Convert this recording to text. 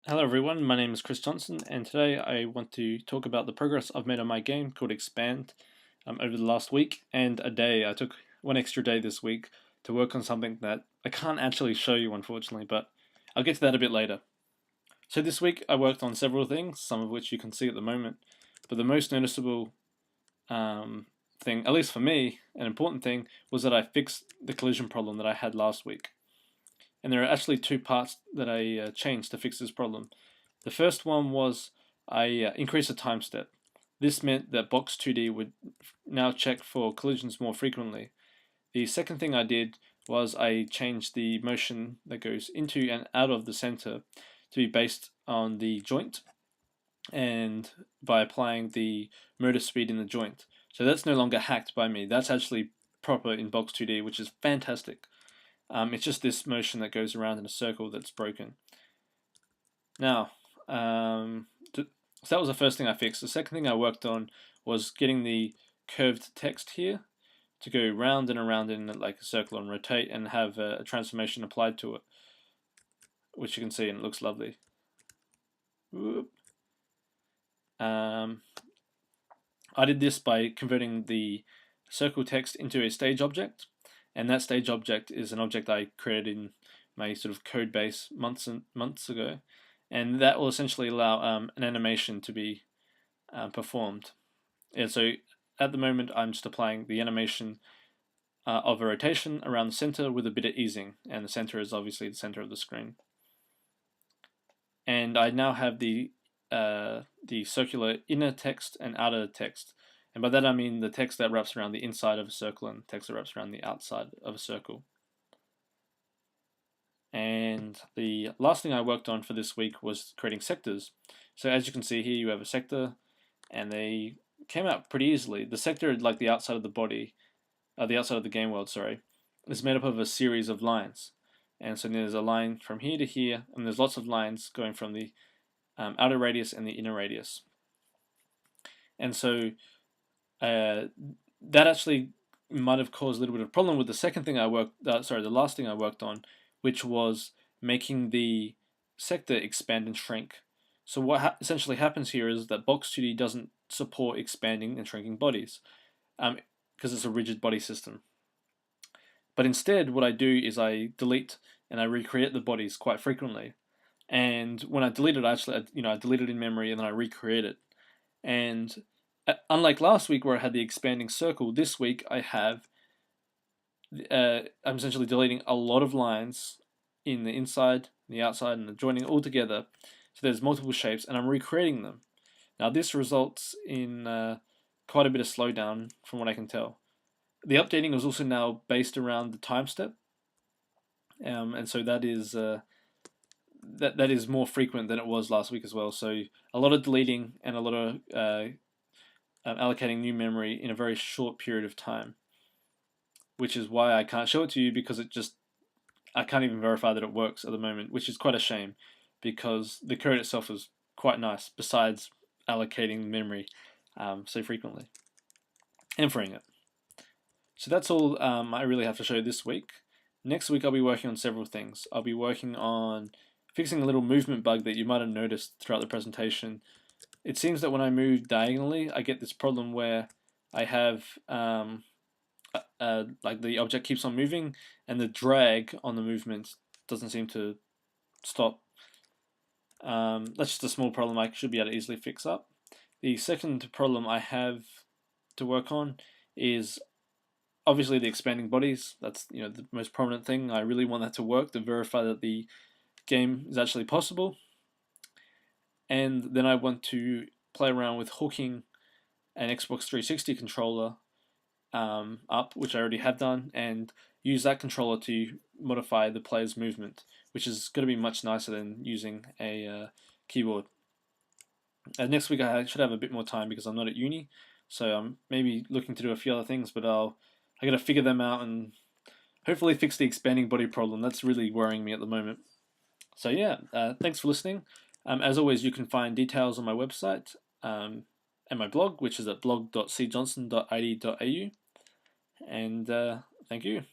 Hello everyone, my name is Chris Johnson, and today I want to talk about the progress I've made on my game called Expand over the last week and a day. I took one extra day this week to work on something that I can't actually show you, unfortunately, but I'll get to that a bit later. So this week I worked on several things, some of which you can see at the moment, but the most noticeable thing, at least for me, an important thing, was that I fixed the collision problem that I had last week. And there are actually two parts that I changed to fix this problem. The first one was I increased the time step. This meant that Box 2D would now check for collisions more frequently. The second thing I did was I changed the motion that goes into and out of the center to be based on the joint and by applying the motor speed in the joint. So that's no longer hacked by me. That's actually proper in Box 2D, which is fantastic. It's just this motion that goes around in a circle that's broken. Now, so that was the first thing I fixed. The second thing I worked on was getting the curved text here to go round and around in like a circle and rotate and have a transformation applied to it, which you can see and it looks lovely. I did this by converting the circle text into a stage object, and that stage object is an object I created in my sort of code base months ago, and that will essentially allow an animation to be performed. And so at the moment I'm just applying the animation of a rotation around the center with a bit of easing, and the center is obviously the center of the screen. And I now have the circular inner text and outer text. And by that I mean the text that wraps around the inside of a circle and text that wraps around the outside of a circle. And the last thing I worked on for this week was creating sectors. So as you can see here, you have a sector, and they came out pretty easily. The sector, like the outside of the body, the outside of the game world, sorry, is made up of a series of lines. And so there's a line from here to here, and there's lots of lines going from the outer radius and the inner radius. And so that actually might have caused a little bit of problem with the second thing I worked, the last thing I worked on, which was making the sector expand and shrink. So what essentially happens here is that Box 2D doesn't support expanding and shrinking bodies because it's a rigid body system. But instead, what I do is I delete and I recreate the bodies quite frequently. And when I delete it, I delete it in memory and then I recreate it. And unlike last week where I had the expanding circle, this week I have I'm essentially deleting a lot of lines in the inside, the outside, and the joining all together. So there's multiple shapes, and I'm recreating them. Now this results in quite a bit of slowdown from what I can tell. The updating is also now based around the time step, and so that is that is more frequent than it was last week as well. So a lot of deleting and a lot of allocating new memory in a very short period of time, which is why I can't show it to you, because I can't even verify that it works at the moment, which is quite a shame because the code itself is quite nice besides allocating memory so frequently and freeing it. So that's all I really have to show this week. Next week I'll be working on several things. I'll be working on fixing a little movement bug that you might have noticed throughout the presentation. It seems that when I move diagonally, I get this problem where I have like the object keeps on moving and the drag on the movement doesn't seem to stop. That's just a small problem I should be able to easily fix up. The second problem I have to work on is obviously the expanding bodies. That's the most prominent thing. I really want that to work to verify that the game is actually possible. And then I want to play around with hooking an Xbox 360 controller up, which I already have done, and use that controller to modify the player's movement, which is going to be much nicer than using a keyboard. Next week I should have a bit more time because I'm not at uni, so I'm maybe looking to do a few other things, but I got to figure them out and hopefully fix the expanding body problem. That's really worrying me at the moment. So yeah, thanks for listening. As always, you can find details on my website and my blog, which is at blog.cjohnson.id.au. And thank you.